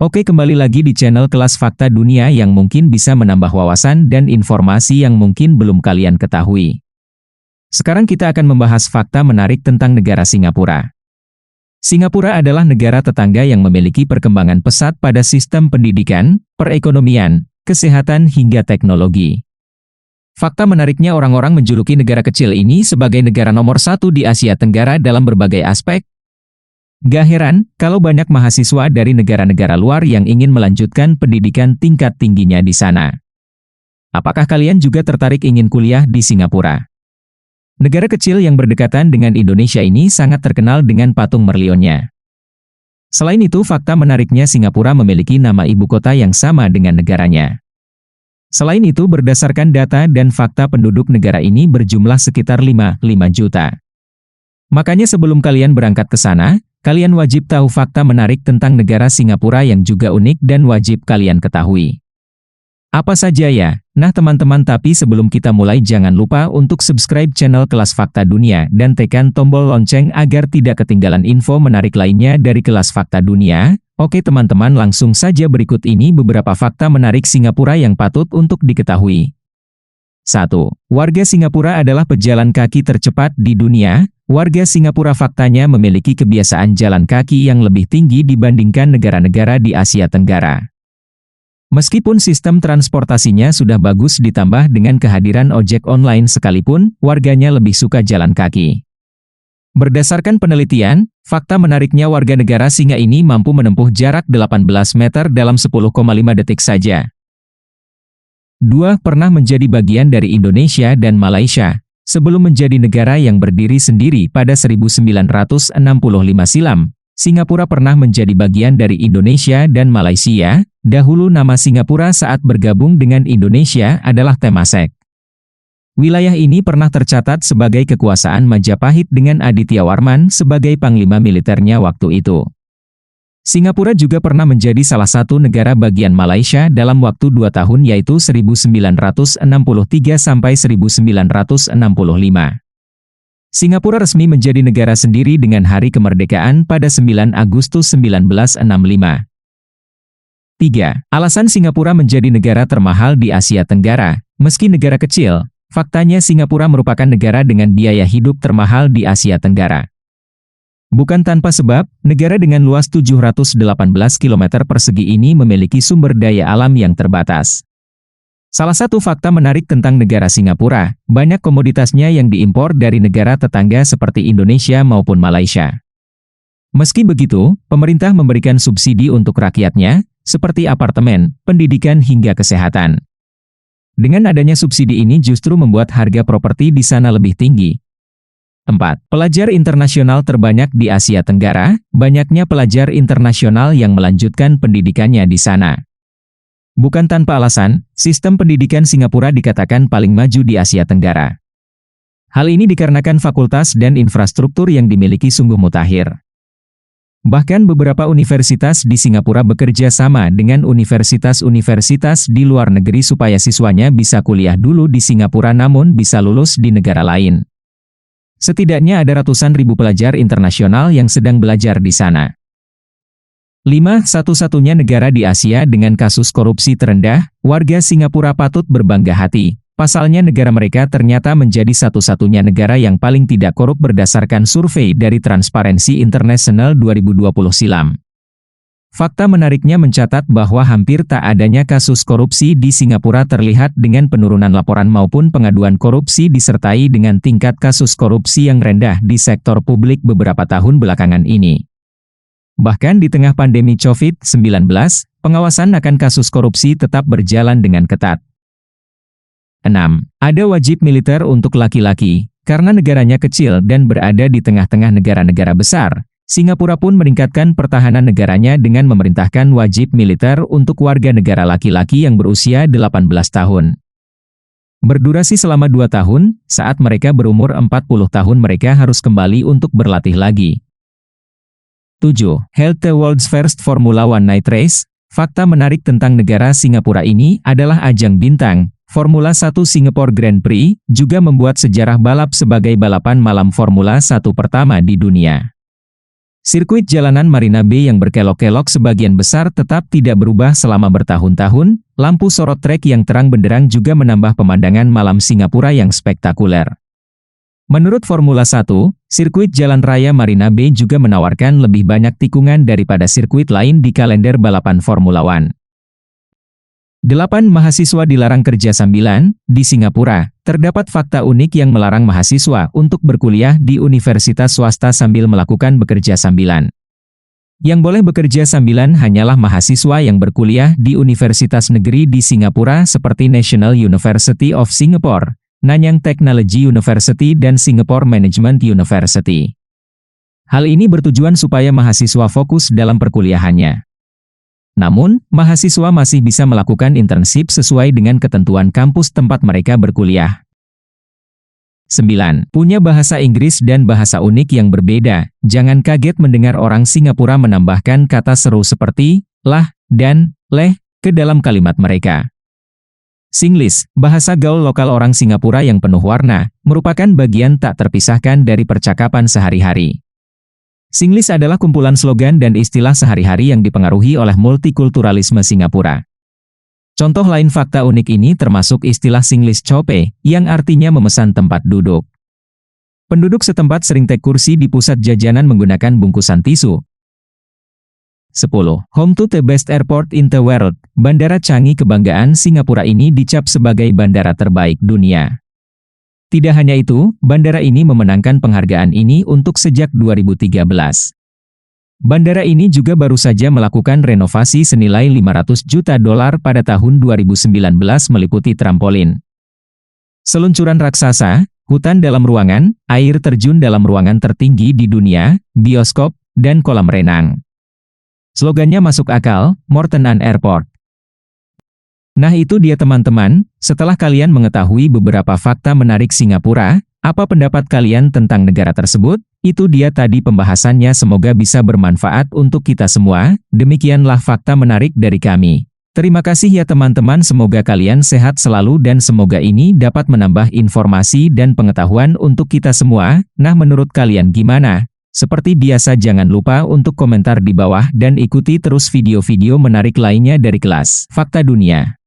Oke, kembali lagi di channel Kelas Fakta Dunia yang mungkin bisa menambah wawasan dan informasi yang mungkin belum kalian ketahui. Sekarang kita akan membahas fakta menarik tentang negara Singapura. Singapura adalah negara tetangga yang memiliki perkembangan pesat pada sistem pendidikan, perekonomian, kesehatan hingga teknologi. Fakta menariknya, orang-orang menjuluki negara kecil ini sebagai negara nomor satu di Asia Tenggara dalam berbagai aspek. Gak heran kalau banyak mahasiswa dari negara-negara luar yang ingin melanjutkan pendidikan tingkat tingginya di sana. Apakah kalian juga tertarik ingin kuliah di Singapura? Negara kecil yang berdekatan dengan Indonesia ini sangat terkenal dengan patung Merlionnya. Selain itu, fakta menariknya, Singapura memiliki nama ibu kota yang sama dengan negaranya. Selain itu, berdasarkan data dan fakta, penduduk negara ini berjumlah sekitar 5 juta. Makanya sebelum kalian berangkat ke sana, kalian wajib tahu fakta menarik tentang negara Singapura yang juga unik dan wajib kalian ketahui. Apa saja ya? Nah teman-teman, tapi sebelum kita mulai jangan lupa untuk subscribe channel Kelas Fakta Dunia dan tekan tombol lonceng agar tidak ketinggalan info menarik lainnya dari Kelas Fakta Dunia. Oke teman-teman, langsung saja, berikut ini beberapa fakta menarik Singapura yang patut untuk diketahui. 1. Warga Singapura adalah pejalan kaki tercepat di dunia. Warga Singapura faktanya memiliki kebiasaan jalan kaki yang lebih tinggi dibandingkan negara-negara di Asia Tenggara. Meskipun sistem transportasinya sudah bagus ditambah dengan kehadiran ojek online sekalipun, warganya lebih suka jalan kaki. Berdasarkan penelitian, fakta menariknya, warga negara Singa ini mampu menempuh jarak 18 meter dalam 10,5 detik saja. 2. Pernah menjadi bagian dari Indonesia dan Malaysia. Sebelum menjadi negara yang berdiri sendiri pada 1965 silam, Singapura pernah menjadi bagian dari Indonesia dan Malaysia. Dahulu nama Singapura saat bergabung dengan Indonesia adalah Temasek. Wilayah ini pernah tercatat sebagai kekuasaan Majapahit dengan Aditya Warman sebagai panglima militernya waktu itu. Singapura juga pernah menjadi salah satu negara bagian Malaysia dalam waktu 2 tahun, yaitu 1963 sampai 1965. Singapura resmi menjadi negara sendiri dengan hari kemerdekaan pada 9 Agustus 1965. 3. Alasan Singapura menjadi negara termahal di Asia Tenggara. Meski negara kecil, faktanya Singapura merupakan negara dengan biaya hidup termahal di Asia Tenggara. Bukan tanpa sebab, negara dengan luas 718 km persegi ini memiliki sumber daya alam yang terbatas. Salah satu fakta menarik tentang negara Singapura, banyak komoditasnya yang diimpor dari negara tetangga seperti Indonesia maupun Malaysia. Meski begitu, pemerintah memberikan subsidi untuk rakyatnya, seperti apartemen, pendidikan hingga kesehatan. Dengan adanya subsidi ini justru membuat harga properti di sana lebih tinggi. 4. Pelajar internasional terbanyak di Asia Tenggara. Banyaknya pelajar internasional yang melanjutkan pendidikannya di sana. Bukan tanpa alasan, sistem pendidikan Singapura dikatakan paling maju di Asia Tenggara. Hal ini dikarenakan fakultas dan infrastruktur yang dimiliki sungguh mutakhir. Bahkan beberapa universitas di Singapura bekerja sama dengan universitas-universitas di luar negeri supaya siswanya bisa kuliah dulu di Singapura namun bisa lulus di negara lain. Setidaknya ada ratusan ribu pelajar internasional yang sedang belajar di sana. 5. Satu-satunya negara di Asia dengan kasus korupsi terendah. Warga Singapura patut berbangga hati. Pasalnya negara mereka ternyata menjadi satu-satunya negara yang paling tidak korup berdasarkan survei dari Transparency International 2020 silam. Fakta menariknya mencatat bahwa hampir tak adanya kasus korupsi di Singapura terlihat dengan penurunan laporan maupun pengaduan korupsi disertai dengan tingkat kasus korupsi yang rendah di sektor publik beberapa tahun belakangan ini. Bahkan di tengah pandemi COVID-19, pengawasan akan kasus korupsi tetap berjalan dengan ketat. 6. Ada wajib militer untuk laki-laki. Karena negaranya kecil dan berada di tengah-tengah negara-negara besar, Singapura pun meningkatkan pertahanan negaranya dengan memerintahkan wajib militer untuk warga negara laki-laki yang berusia 18 tahun. Berdurasi selama 2 tahun, saat mereka berumur 40 tahun mereka harus kembali untuk berlatih lagi. 7. Held the world's first Formula One night race. Fakta menarik tentang negara Singapura ini adalah ajang bintang. Formula 1 Singapore Grand Prix juga membuat sejarah balap sebagai balapan malam Formula 1 pertama di dunia. Sirkuit jalanan Marina Bay yang berkelok-kelok sebagian besar tetap tidak berubah selama bertahun-tahun, lampu sorot trek yang terang benderang juga menambah pemandangan malam Singapura yang spektakuler. Menurut Formula 1, sirkuit jalan raya Marina Bay juga menawarkan lebih banyak tikungan daripada sirkuit lain di kalender balapan Formula 1. 8 mahasiswa dilarang kerja sambilan. Di Singapura, terdapat fakta unik yang melarang mahasiswa untuk berkuliah di universitas swasta sambil melakukan bekerja sambilan. Yang boleh bekerja sambilan hanyalah mahasiswa yang berkuliah di universitas negeri di Singapura seperti National University of Singapore, Nanyang Technology University dan Singapore Management University. Hal ini bertujuan supaya mahasiswa fokus dalam perkuliahannya. Namun, mahasiswa masih bisa melakukan internship sesuai dengan ketentuan kampus tempat mereka berkuliah. 9. Punya bahasa Inggris dan bahasa unik yang berbeda. Jangan kaget mendengar orang Singapura menambahkan kata seru seperti lah dan leh ke dalam kalimat mereka. Singlish, bahasa gaul lokal orang Singapura yang penuh warna, merupakan bagian tak terpisahkan dari percakapan sehari-hari. Singlish adalah kumpulan slogan dan istilah sehari-hari yang dipengaruhi oleh multikulturalisme Singapura. Contoh lain fakta unik ini termasuk istilah Singlish chope, yang artinya memesan tempat duduk. Penduduk setempat sering take kursi di pusat jajanan menggunakan bungkusan tisu. 10. Home to the best airport in the world. Bandara Changi Kebanggaan Singapura ini dicap sebagai bandara terbaik dunia. Tidak hanya itu, bandara ini memenangkan penghargaan ini untuk sejak 2013. Bandara ini juga baru saja melakukan renovasi senilai $500 juta pada tahun 2019 meliputi trampolin, seluncuran raksasa, hutan dalam ruangan, air terjun dalam ruangan tertinggi di dunia, bioskop, dan kolam renang. Slogannya masuk akal, More than an airport. Nah itu dia teman-teman, setelah kalian mengetahui beberapa fakta menarik Singapura, apa pendapat kalian tentang negara tersebut? Itu dia tadi pembahasannya, semoga bisa bermanfaat untuk kita semua. Demikianlah fakta menarik dari kami. Terima kasih ya teman-teman, semoga kalian sehat selalu dan semoga ini dapat menambah informasi dan pengetahuan untuk kita semua. Nah menurut kalian gimana? Seperti biasa jangan lupa untuk komentar di bawah dan ikuti terus video-video menarik lainnya dari kelas Fakta Dunia.